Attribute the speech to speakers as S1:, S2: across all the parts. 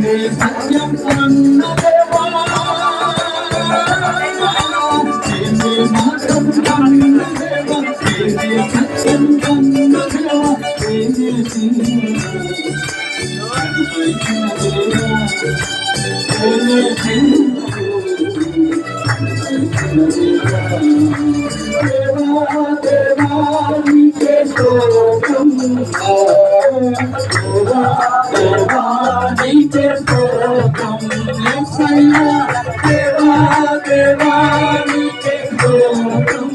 S1: సత్యం అన్న దేవా మార్గం అన్న దేవా సత్యం అన్న దేవా దేవానికి స్తోత్రం దేవానికి స్తోత్రం యేసయ్యా దేవానికి స్తోత్రం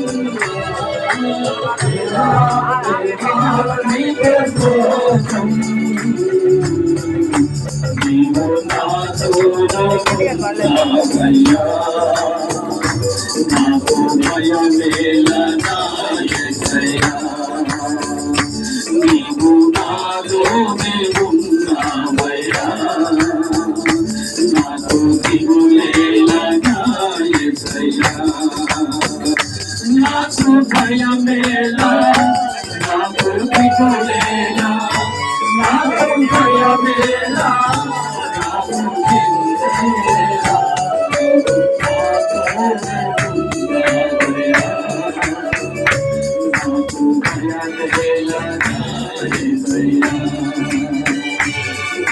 S1: దేవానికి స్తోత్రం నీవు నా తోడయ్యా నాకు భయమేలనా యేసయ్యా నీవు నాలోనే ఉన్నావయ్యా నాకు దిగులేలనా యేసయ్యా నాకు భయమేలా నాకు దిగులేలా నాకు భయమేలా